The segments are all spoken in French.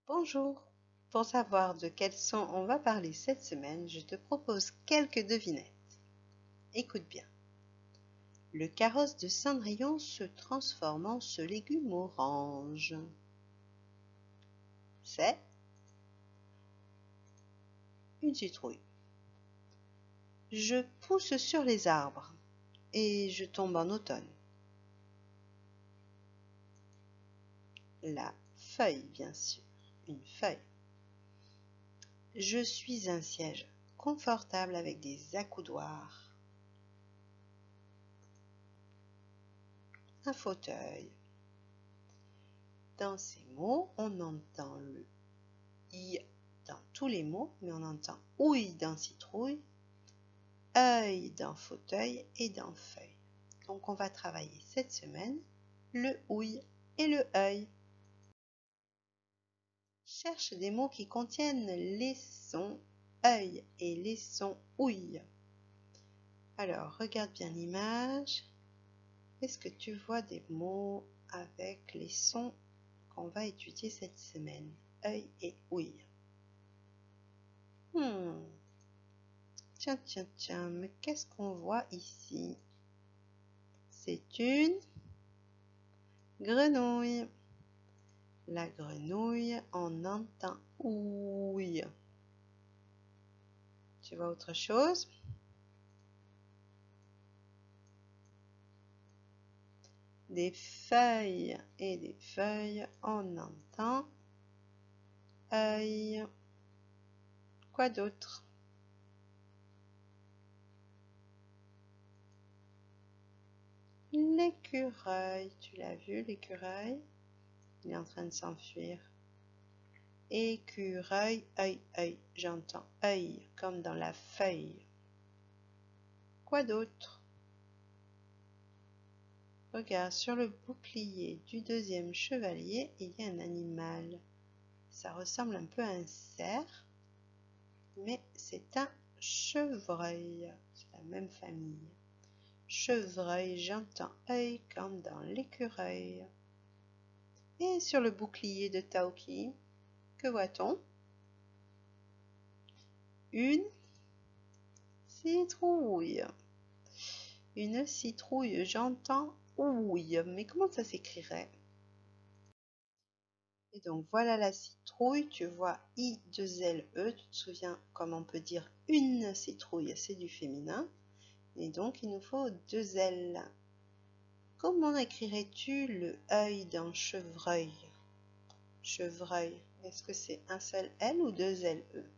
Bonjour. Pour savoir de quel son on va parler cette semaine, je te propose quelques devinettes. Écoute bien. Le carrosse de Cendrillon se transforme en ce légume orange. C'est une citrouille. Je pousse sur les arbres et je tombe en automne. La feuille, bien sûr, une feuille. Je suis un siège confortable avec des accoudoirs. Un fauteuil. Dans ces mots, on entend le i dans tous les mots, mais on entend ouille dans citrouille, œil dans fauteuil et dans feuille. Donc on va travailler cette semaine le ouille et le œil. Cherche des mots qui contiennent les sons œil et les sons ouille. Alors regarde bien l'image. Est-ce que tu vois des mots avec les sons qu'on va étudier cette semaine? Œil et ouille. Tiens, mais qu'est-ce qu'on voit ici? C'est une grenouille. La grenouille, on entend ouille. Tu vois autre chose? Des feuilles et des feuilles, on entend œil. Quoi d'autre? L'écureuil, tu l'as vu l'écureuil? Il est en train de s'enfuir. Écureuil, œil, œil, j'entends œil comme dans la feuille. Quoi d'autre? Regarde, sur le bouclier du deuxième chevalier, il y a un animal. Ça ressemble un peu à un cerf, mais c'est un chevreuil. C'est la même famille. Chevreuil, j'entends œil comme dans l'écureuil. Et sur le bouclier de Taoki, que voit-on? Une citrouille. Une citrouille, j'entends ouille. Mais comment ça s'écrirait? Et donc voilà la citrouille, tu vois I2LE, tu te souviens comme on peut dire une citrouille, c'est du féminin. Et donc il nous faut deux L. Comment écrirais-tu le œil dans chevreuil? Chevreuil, est-ce que c'est un seul L ou deux LE?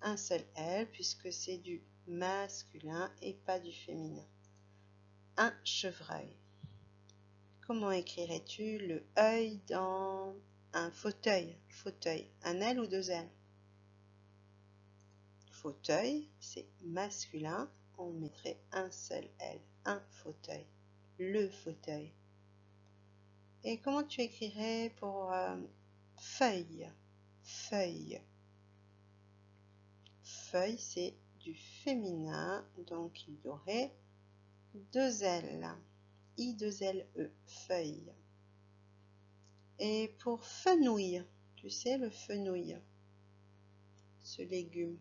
Un seul L puisque c'est du masculin et pas du féminin. Un chevreuil. Comment écrirais-tu le œil dans un fauteuil? Fauteuil, un L ou deux L? Fauteuil, c'est masculin, on mettrait un seul L, un fauteuil, le fauteuil. Et comment tu écrirais pour feuille? Feuille. Feuille, c'est du féminin, donc il y aurait deux L, I2LE, feuille. Et pour fenouil, tu sais le fenouil, ce légume,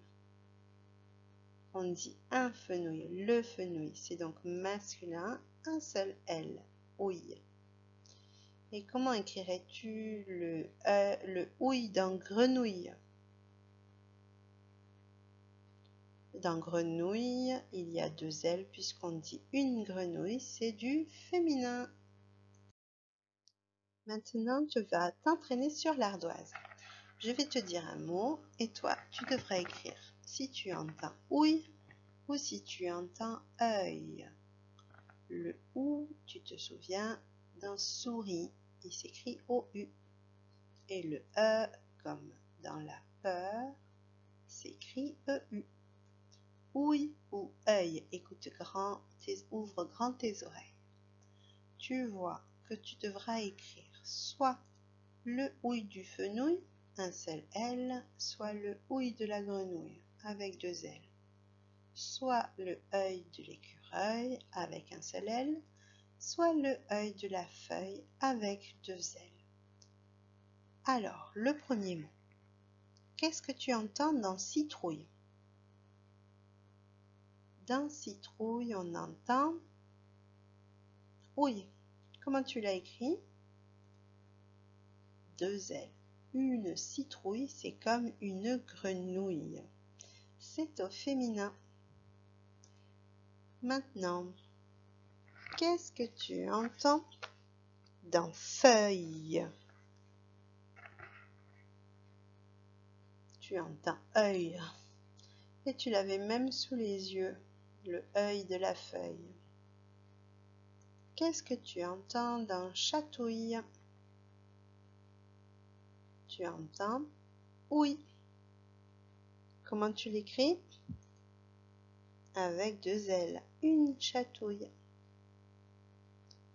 on dit un fenouil, le fenouil, c'est donc masculin, un seul L, ouille. Et comment écrirais-tu le ouille dans grenouille? Dans grenouille, il y a deux L puisqu'on dit une grenouille, c'est du féminin. Maintenant, tu vas t'entraîner sur l'ardoise. Je vais te dire un mot et toi, tu devras écrire si tu entends ouille ou si tu entends œil. Le ou, tu te souviens, dans souris, il s'écrit OU. Et le E, comme dans la peur, s'écrit EU. Ouille ou œil, écoute grand, ouvre grand tes oreilles. Tu vois que tu devras écrire soit le ouille du fenouil, un seul L, soit le ouille de la grenouille, avec deux L, soit le œil de l'écureuil, avec un seul L, soit le œil de la feuille, avec deux L. Alors, le premier mot. Qu'est-ce que tu entends dans citrouille? Dans citrouille, on entend ouille. Comment tu l'as écrit? 2 L. Une citrouille, c'est comme une grenouille. C'est au féminin. Maintenant, qu'est-ce que tu entends dans feuille? Tu entends œil. Et tu l'avais même sous les yeux, le œil de la feuille. Qu'est-ce que tu entends dans chatouille? Tu entends ouille. Comment tu l'écris? Avec 2 L. Une chatouille.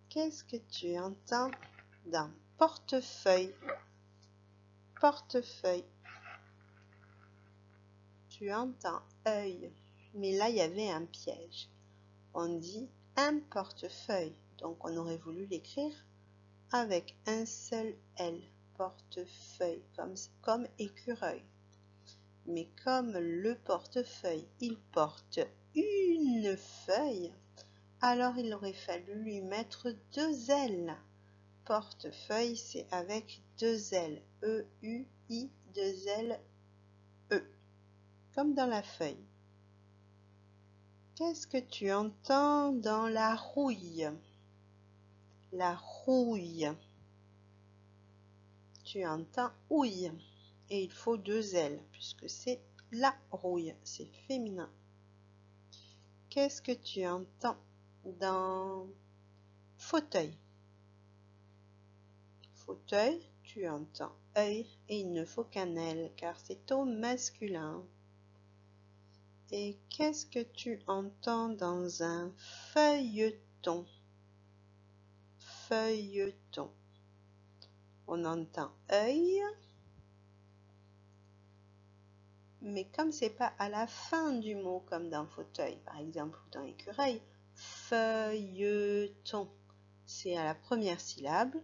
Qu'est-ce que tu entends dans portefeuille? Portefeuille. Tu entends œil. Mais là, il y avait un piège. On dit un portefeuille. Donc, on aurait voulu l'écrire avec un seul L. Portefeuille, comme écureuil. Mais comme le portefeuille, il porte une feuille, alors il aurait fallu lui mettre 2 L. Portefeuille, c'est avec 2 L. E-U-I, 2 L, E. Comme dans la feuille. Qu'est-ce que tu entends dans la rouille? La rouille. Tu entends ouille. Et il faut 2 L, puisque c'est la rouille, c'est féminin. Qu'est-ce que tu entends dans fauteuil? Fauteuil, tu entends œil et il ne faut qu'un L, car c'est au masculin. Et qu'est-ce que tu entends dans un feuilleton? Feuilleton. On entend œil, mais comme c'est pas à la fin du mot, comme dans fauteuil, par exemple, ou dans écureuil, feuilleton, c'est à la première syllabe,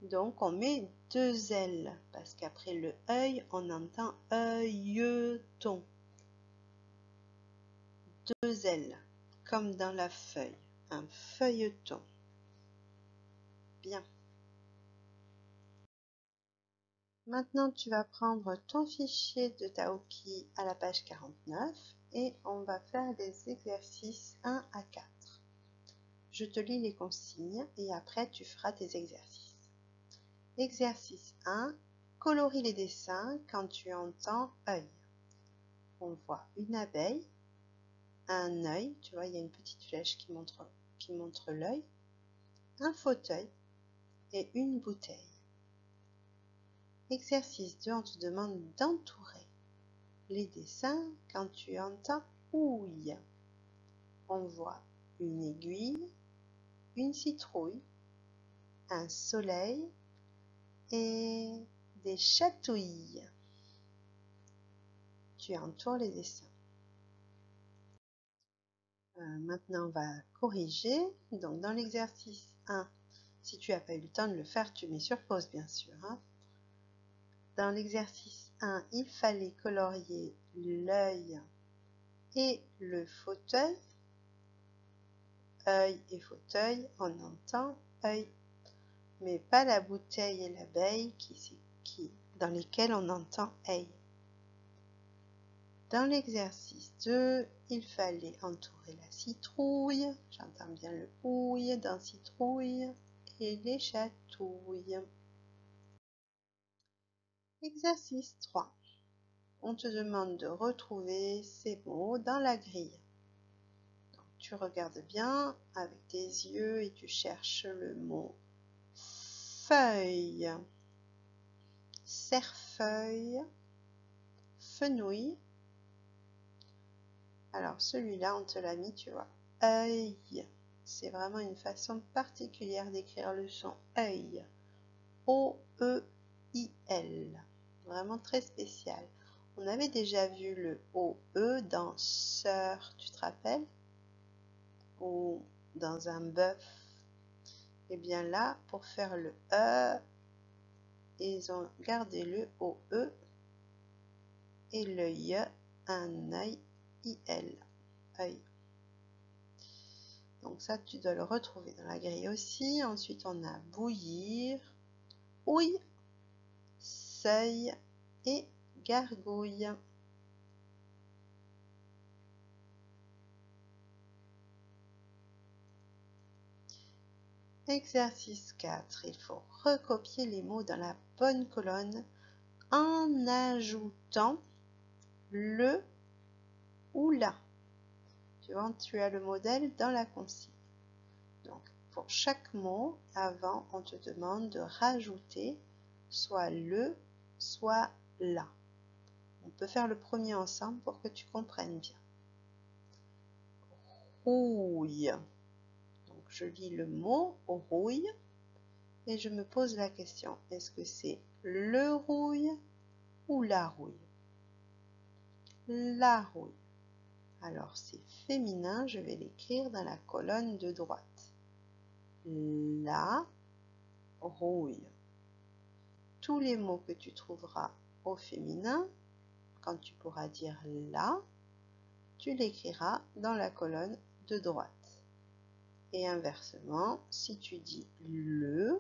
donc on met 2 L, parce qu'après le œil, on entend œilleton. 2 L, comme dans la feuille, un feuilleton. Bien. Maintenant, tu vas prendre ton fichier de Taoki à la page 49 et on va faire des exercices 1 à 4. Je te lis les consignes et après tu feras tes exercices. Exercice 1. Colorie les dessins quand tu entends œil. On voit une abeille, un œil, tu vois, il y a une petite flèche qui montre l'œil, un fauteuil et une bouteille. Exercice 2, on te demande d'entourer les dessins quand tu entends ouille. On voit une aiguille, une citrouille, un soleil et des chatouilles. Tu entoures les dessins. Maintenant, on va corriger. Donc, dans l'exercice 1, si tu n'as pas eu le temps de le faire, tu mets sur pause, bien sûr. Hein. Dans l'exercice 1, il fallait colorier l'œil et le fauteuil. Œil et fauteuil, on entend œil, mais pas la bouteille et l'abeille dans lesquelles on entend œil. Dans l'exercice 2, il fallait entourer la citrouille, j'entends bien le ouille dans citrouille, et les chatouilles. Exercice 3. On te demande de retrouver ces mots dans la grille. Donc, tu regardes bien avec tes yeux et tu cherches le mot feuille, cerfeuil, fenouil. Alors celui-là, on te l'a mis, tu vois, œil. C'est vraiment une façon particulière d'écrire le son œil. O-E-I-L. Vraiment très spécial. On avait déjà vu le O-E dans sœur, tu te rappelles? Ou dans un bœuf. Et bien là, pour faire le E et ils ont gardé le OE et l'œil, un œil, IL, œil. Donc ça, tu dois le retrouver dans la grille aussi. Ensuite, on a bouillir, ouille, seuil et gargouille. Exercice 4. Il faut recopier les mots dans la bonne colonne en ajoutant le ou la. Tu vois, tu as le modèle dans la consigne. Donc, pour chaque mot, avant, on te demande de rajouter soit le, soit la. On peut faire le premier ensemble pour que tu comprennes bien. Rouille. Donc, je lis le mot rouille et je me pose la question, est-ce que c'est le rouille ou la rouille? La rouille. Alors, c'est féminin, je vais l'écrire dans la colonne de droite. La rouille. Tous les mots que tu trouveras au féminin, quand tu pourras dire la, tu l'écriras dans la colonne de droite. Et inversement, si tu dis le,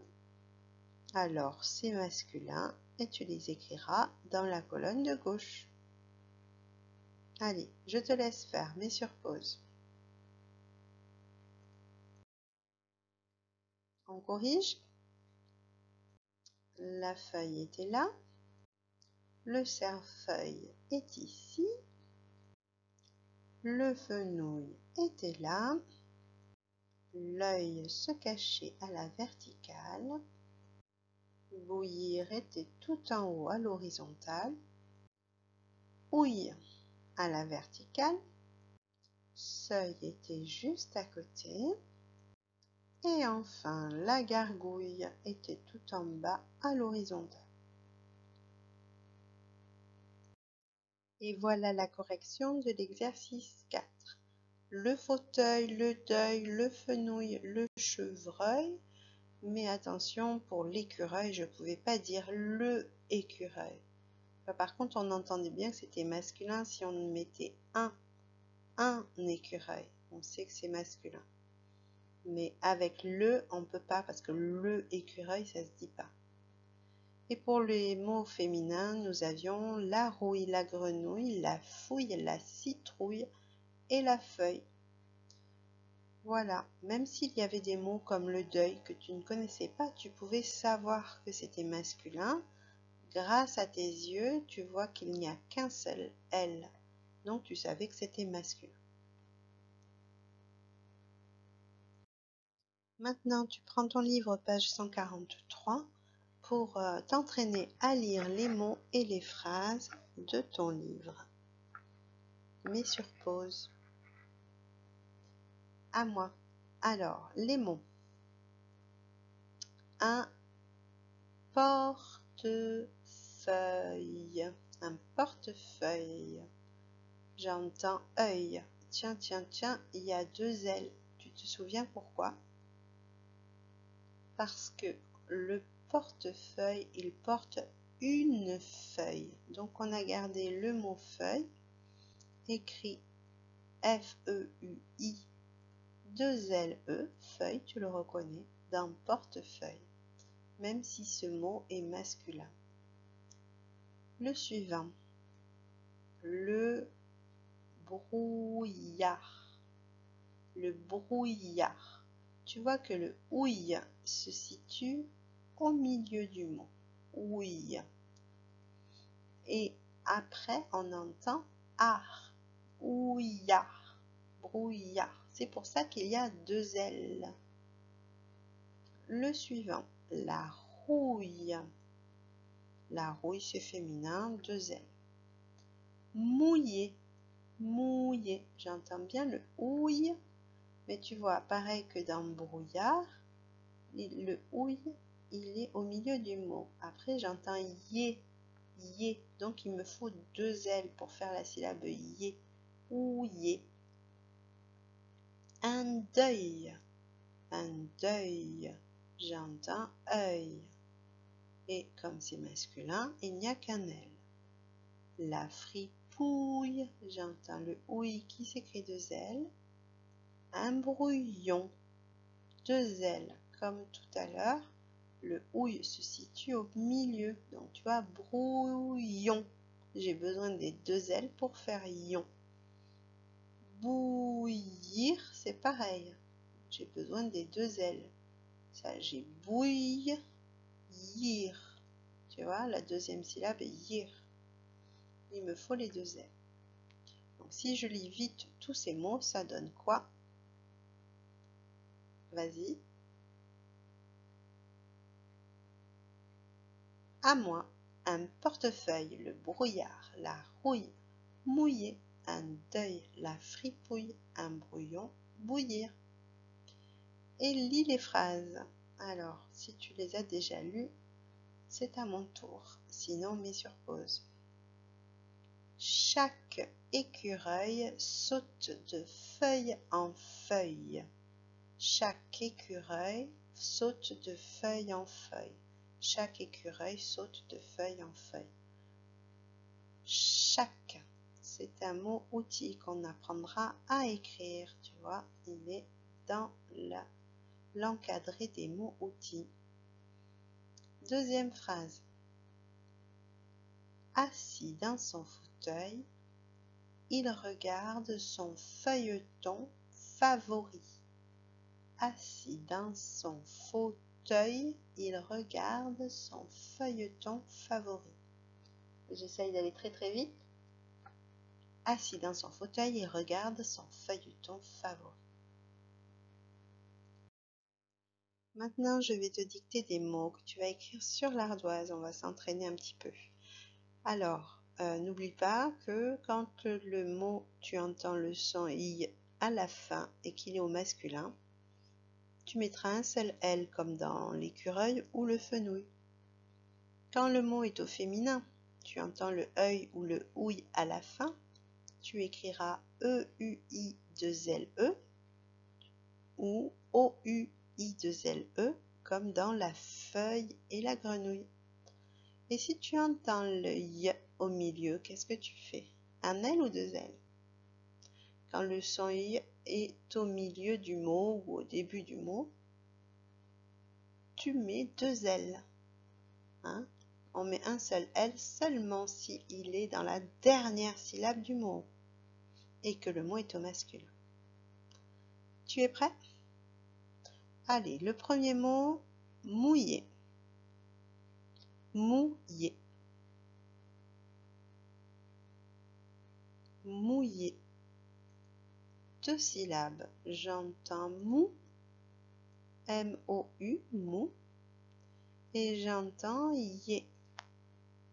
alors c'est masculin et tu les écriras dans la colonne de gauche. Allez, je te laisse faire, mets sur pause. On corrige. La feuille était là. Le cerfeuil est ici. Le fenouil était là. L'œil se cachait à la verticale. Bouillir était tout en haut à l'horizontale. Ouille à la verticale. Seuil était juste à côté. Et enfin, la gargouille était tout en bas à l'horizontale. Et voilà la correction de l'exercice 4. Le fauteuil, le deuil, le fenouil, le chevreuil. Mais attention, pour l'écureuil, je ne pouvais pas dire le écureuil. Par contre, on entendait bien que c'était masculin si on mettait un écureuil. On sait que c'est masculin. Mais avec le, on ne peut pas parce que le écureuil, ça ne se dit pas. Et pour les mots féminins, nous avions la rouille, la grenouille, la fouille, la citrouille et la feuille. Voilà, même s'il y avait des mots comme le deuil que tu ne connaissais pas, tu pouvais savoir que c'était masculin. Grâce à tes yeux, tu vois qu'il n'y a qu'un seul L. Donc tu savais que c'était masculin. Maintenant, tu prends ton livre, page 143, pour t'entraîner à lire les mots et les phrases de ton livre. Mets sur pause. À moi. Alors, les mots. Un portefeuille. Un portefeuille. J'entends œil. Tiens, tiens, tiens, il y a deux L. Tu te souviens pourquoi? Parce que le portefeuille, il porte une feuille. Donc, on a gardé le mot feuille, écrit F-E-U-I, deux L-E, feuille, tu le reconnais, dans portefeuille, même si ce mot est masculin. Le suivant, le brouillard. Le brouillard. Tu vois que le ouille se situe au milieu du mot. Ouille. Et après, on entend art. Ouillard. Brouillard. C'est pour ça qu'il y a deux L. Le suivant, la rouille. La rouille, c'est féminin, deux L. Mouiller. Mouiller. J'entends bien le ouille. Mais tu vois, pareil que dans brouillard, le ouille, il est au milieu du mot. Après, j'entends yé, yé. Donc, il me faut deux L pour faire la syllabe yé. Ouillé. Un deuil. Un deuil. J'entends œil. Et comme c'est masculin, il n'y a qu'un L. La fripouille, j'entends le ouï qui s'écrit 2 L. Un brouillon, 2 L. Comme tout à l'heure, le ouï se situe au milieu. Donc tu vois, brouillon. J'ai besoin des 2 L pour faire ion. Bouillir, c'est pareil. J'ai besoin des 2 L. Ça, j'ai bouillir. Tu vois, la deuxième syllabe est yir. Il me faut les 2 L. Donc si je lis vite tous ces mots, ça donne quoi? Vas-y. À moi, un portefeuille, le brouillard, la rouille, mouiller, un deuil, la fripouille, un brouillon, bouillir. Et lis les phrases. Alors, si tu les as déjà lues, c'est à mon tour. Sinon, mets sur pause. Chaque écureuil saute de feuille en feuille. Chaque écureuil saute de feuille en feuille. Chaque écureuil saute de feuille en feuille. Chaque, c'est un mot outil qu'on apprendra à écrire. Tu vois, il est dans l'encadré des mots outils. Deuxième phrase. Assis dans son fauteuil, il regarde son feuilleton favori. Assis dans son fauteuil, il regarde son feuilleton favori. J'essaye d'aller très très vite. Assis dans son fauteuil, il regarde son feuilleton favori. Maintenant, je vais te dicter des mots que tu vas écrire sur l'ardoise. On va s'entraîner un petit peu. Alors, n'oublie pas que quand le mot, tu entends le son I à la fin et qu'il est au masculin, tu mettras un seul L comme dans l'écureuil ou le fenouil. Quand le mot est au féminin, tu entends le œil ou le ouï à la fin, tu écriras E-U-I-2-L-E ou O-U-I-2-L-E comme dans la feuille et la grenouille. Et si tu entends le Y au milieu, qu'est-ce que tu fais? Un L ou 2 L? Quand le son Y est au milieu du mot ou au début du mot, tu mets 2 L. Hein? On met un seul L seulement si il est dans la dernière syllabe du mot et que le mot est au masculin. Tu es prêt? Allez, le premier mot, mouiller. Mouiller. Mouiller. 2 syllabes. J'entends mou, M-O-U, mou, et j'entends yé,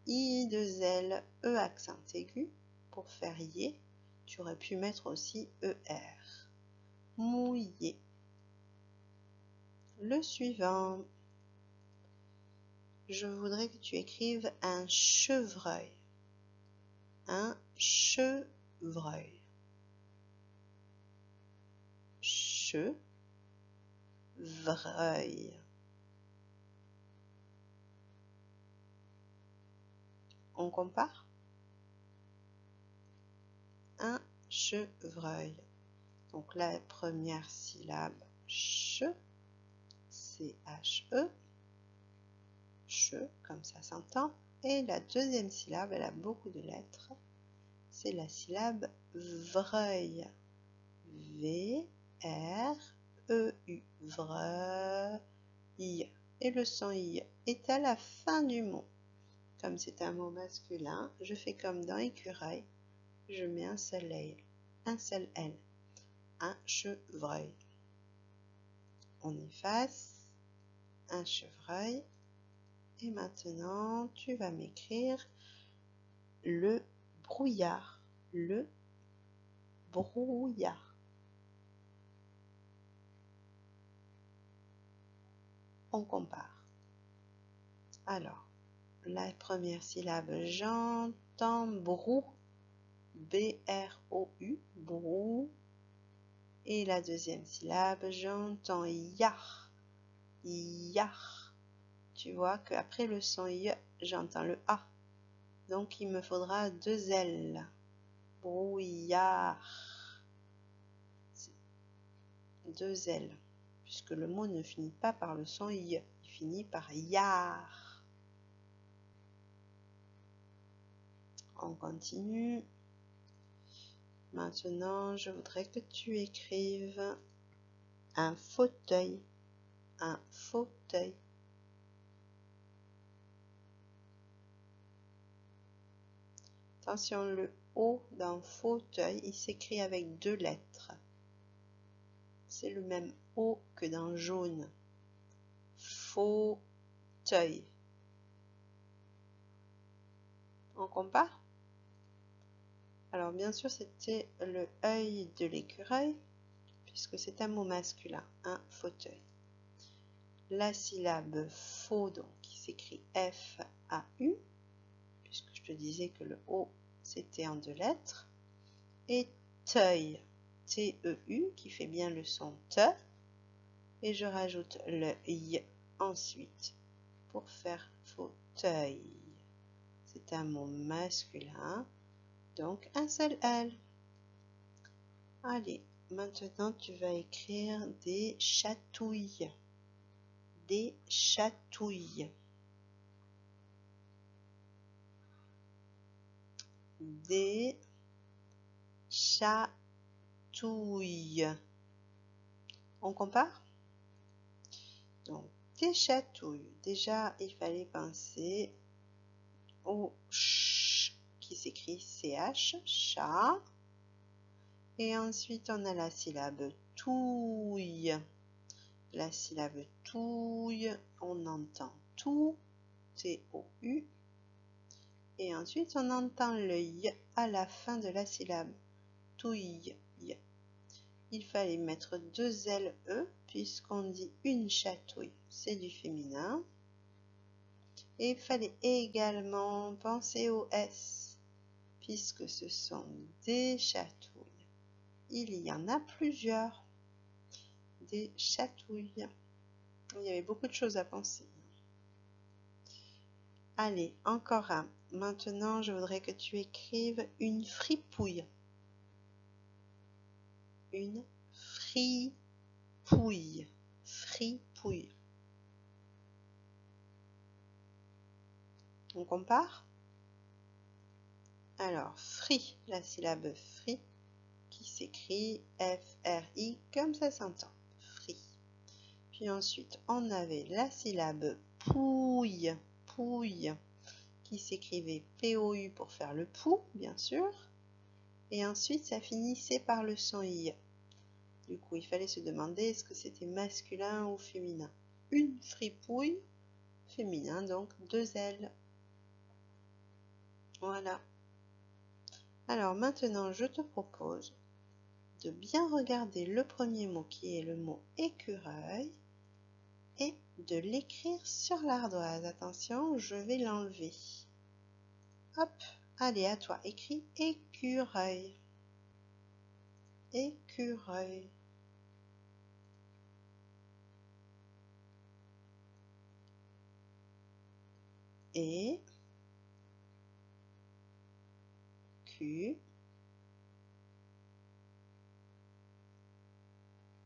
I-2-L, E accent aigu. Pour faire yé, tu aurais pu mettre aussi E-R. Mouiller. Le suivant. Je voudrais que tu écrives un chevreuil. Un chevreuil. Chevreuil. On compare? Un chevreuil. Donc la première syllabe, che, C-H-E, che, comme ça s'entend. Et la deuxième syllabe, elle a beaucoup de lettres, c'est la syllabe vreuil. V-R-E-U, vreuil. Et le son I est à la fin du mot. Comme c'est un mot masculin, je fais comme dans écureuil, je mets un seul L. Un seul L. Un chevreuil. On efface. Un chevreuil. Et maintenant, tu vas m'écrire le brouillard. Le brouillard. On compare. Alors, la première syllabe, j'entends brou, B-R-O-U, brou. Et la deuxième syllabe, j'entends yar, yar. tu vois qu'après le son Y, j'entends le A. Donc, il me faudra 2 L. Brouillard. 2 L. Puisque le mot ne finit pas par le son Y. Il finit par yard. On continue. Maintenant, je voudrais que tu écrives un fauteuil. Un fauteuil. Attention, le O dans fauteuil, il s'écrit avec 2 lettres. C'est le même O que dans jaune. Fauteuil. On compare? Alors, bien sûr, c'était le œil de l'écureuil, puisque c'est un mot masculin, un fauteuil. La syllabe faux, donc, qui s'écrit F-A-U, puisque je te disais que le O, c'était en 2 lettres. Et teuil, T-E-U, qui fait bien le son T. Et je rajoute le Y ensuite pour faire fauteuil. C'est un mot masculin, donc un seul L. Allez, maintenant tu vas écrire des chatouilles. Des chatouilles. Des chatouilles. On compare? Donc, des chatouilles. Déjà, il fallait penser au ch qui s'écrit CH, chat. Et ensuite, on a la syllabe touille. La syllabe touille, on entend tout, T-O-U. Et ensuite, on entend le y à la fin de la syllabe. Touille. Il fallait mettre 2 L-E, puisqu'on dit une chatouille, c'est du féminin. Et il fallait également penser au S, puisque ce sont des chatouilles. Il y en a plusieurs. Des chatouilles. Il y avait beaucoup de choses à penser. Allez, encore un. Maintenant, je voudrais que tu écrives une fripouille. Une fripouille. Fripouille. On compare? Alors, free, la syllabe free, qui s'écrit F-R-I, comme ça s'entend. Free. Puis ensuite, on avait la syllabe pouille. Pouille, qui s'écrivait P-O-U pour faire le pou, bien sûr. Et ensuite, ça finissait par le son I. Du coup, il fallait se demander est-ce que c'était masculin ou féminin. Une fripouille, féminin, donc 2 L. Voilà. Alors maintenant, je te propose de bien regarder le premier mot qui est le mot écureuil et de l'écrire sur l'ardoise. Attention, je vais l'enlever. Hop, allez, à toi, écris écureuil. Écureuil. Et Q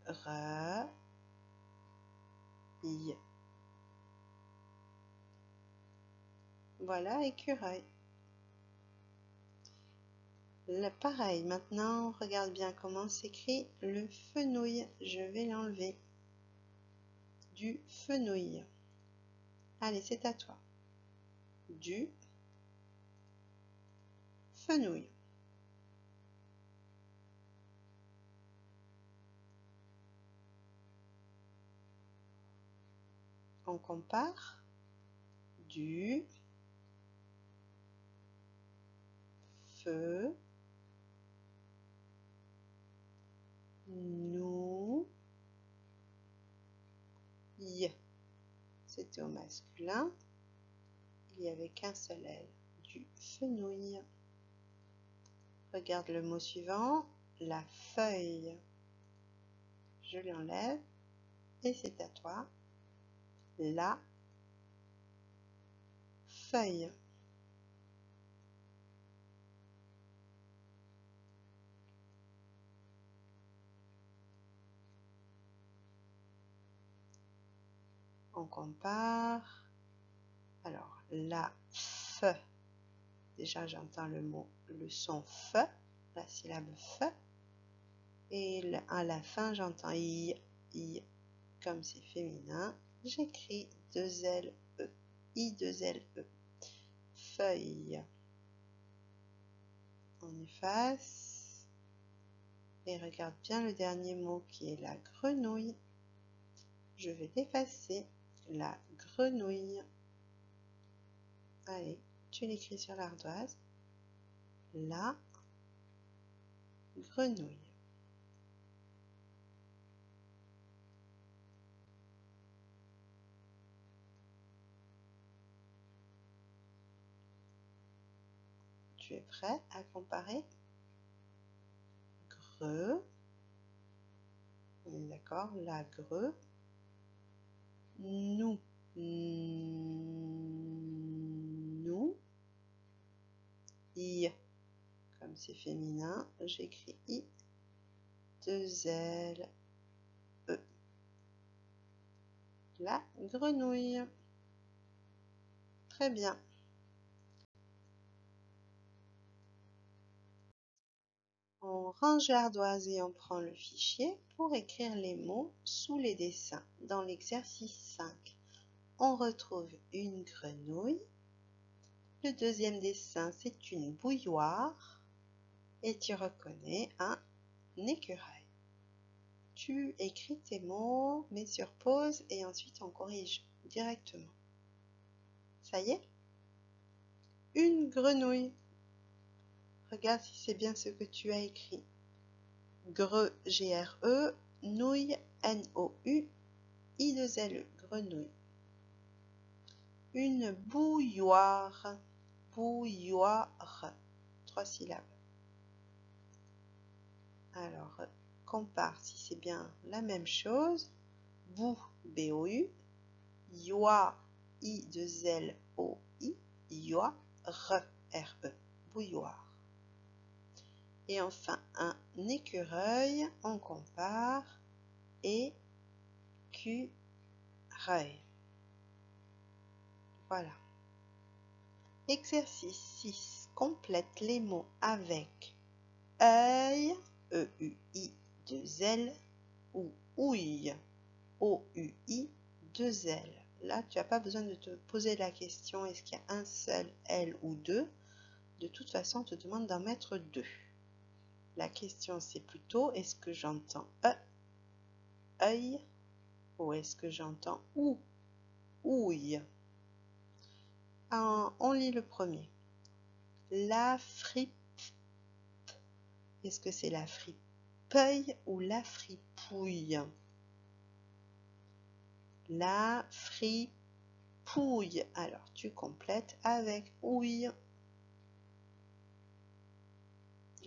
R I. Voilà, écureuil. Pareil, maintenant, regarde bien comment s'écrit le fenouil. Je vais l'enlever. Du fenouil. Allez, c'est à toi. Du fenouil. On compare. Du feu nous y. C'était au masculin. Il n'y avait qu'un seul L. Du fenouil. Regarde le mot suivant. La feuille. Je l'enlève. Et c'est à toi. La feuille. On compare. Alors, la fe. Déjà, j'entends le son fe, la syllabe fe. Et à la fin, j'entends i. Comme c'est féminin, j'écris 2 L E. I 2 L E. Feuille. On efface. Et regarde bien le dernier mot qui est la grenouille. Je vais l'effacer. La grenouille. Allez, tu l'écris sur l'ardoise. La grenouille. Tu es prêt à comparer? Greu. On est d'accord? La greu. Nous. Nous. I. Comme c'est féminin, j'écris I. 2 L E. La grenouille. Très bien. On range l'ardoise et on prend le fichier pour écrire les mots sous les dessins. Dans l'exercice 5, on retrouve une grenouille. Le deuxième dessin, c'est une bouilloire. Et tu reconnais un écureuil. Tu écris tes mots, mets sur pause et ensuite on corrige directement. Ça y est? Une grenouille. Regarde si c'est bien ce que tu as écrit. Gre, G-R-E, nouille, N-O-U, I-2-L-E, grenouille. Une bouilloire, bouilloire, 3 syllabes. Alors, compare si c'est bien la même chose. Bou, B-O-U, yoie, I-2-L-O-I, yoie, R-E, bouilloire. Et enfin, un écureuil, on compare, écureuil. Voilà. Exercice 6. Complète les mots avec œil, E-U-I, 2 L, ou ouille, O-U-I, 2 L. Là, tu n'as pas besoin de te poser la question est-ce qu'il y a un seul L ou deux. De toute façon, on te demande d'en mettre 2. La question, c'est plutôt est-ce que j'entends œil, ou est-ce que j'entends ouille. On lit le premier. La fripe. Est-ce que c'est la fripeuille ou la fripouille? La fripouille. Alors, tu complètes avec ouille.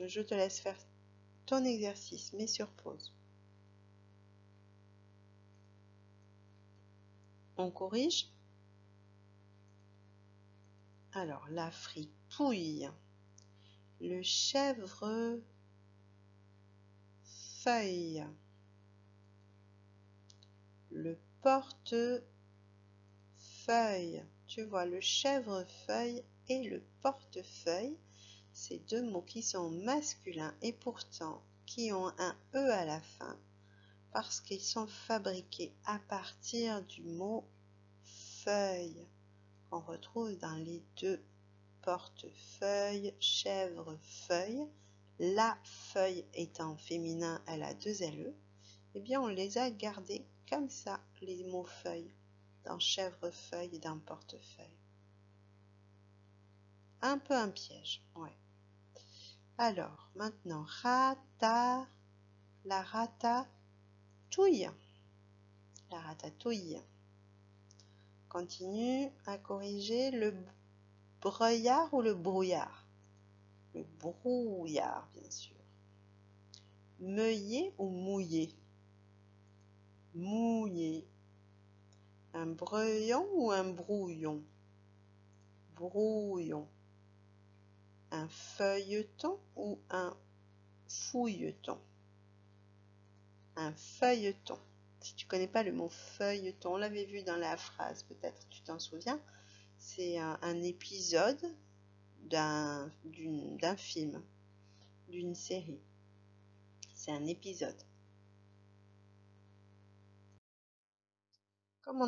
Je te laisse faire ton exercice, mais sur pause. On corrige. Alors, la fripouille. Le chèvrefeuille. Le portefeuille. Tu vois, le chèvrefeuille et le portefeuille, c'est 2 mots qui sont masculins et pourtant qui ont un E à la fin parce qu'ils sont fabriqués à partir du mot feuille qu'on retrouve dans les 2 portefeuille, chèvrefeuille. La feuille étant féminin, elle a 2 LE. Eh bien, on les a gardés comme ça, les mots feuille, dans chèvrefeuille et dans portefeuille. Un peu un piège, ouais. Alors, maintenant, la ratatouille. La ratatouille. Continue à corriger le breuillard ou le brouillard. Le brouillard, bien sûr. Meuillé ou mouillé? Mouillé. Un breuillon ou un brouillon? brouillon. Un feuilleton ou un fouilleton? Un feuilleton. Si tu connais pas le mot feuilleton, on l'avait vu dans la phrase, peut-être tu t'en souviens. C'est un épisode d'un film, d'une série. C'est un épisode. Comme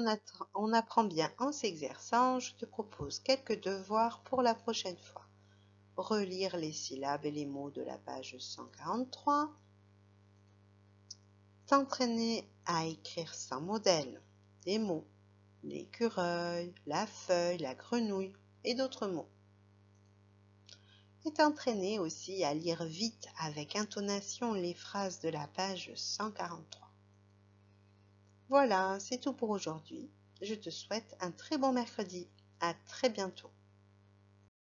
on apprend bien en s'exerçant, je te propose quelques devoirs pour la prochaine fois. Relire les syllabes et les mots de la page 143. T'entraîner à écrire sans modèle des mots, l'écureuil, la feuille, la grenouille et d'autres mots. Et t'entraîner aussi à lire vite avec intonation les phrases de la page 143. Voilà, c'est tout pour aujourd'hui. Je te souhaite un très bon mercredi. À très bientôt.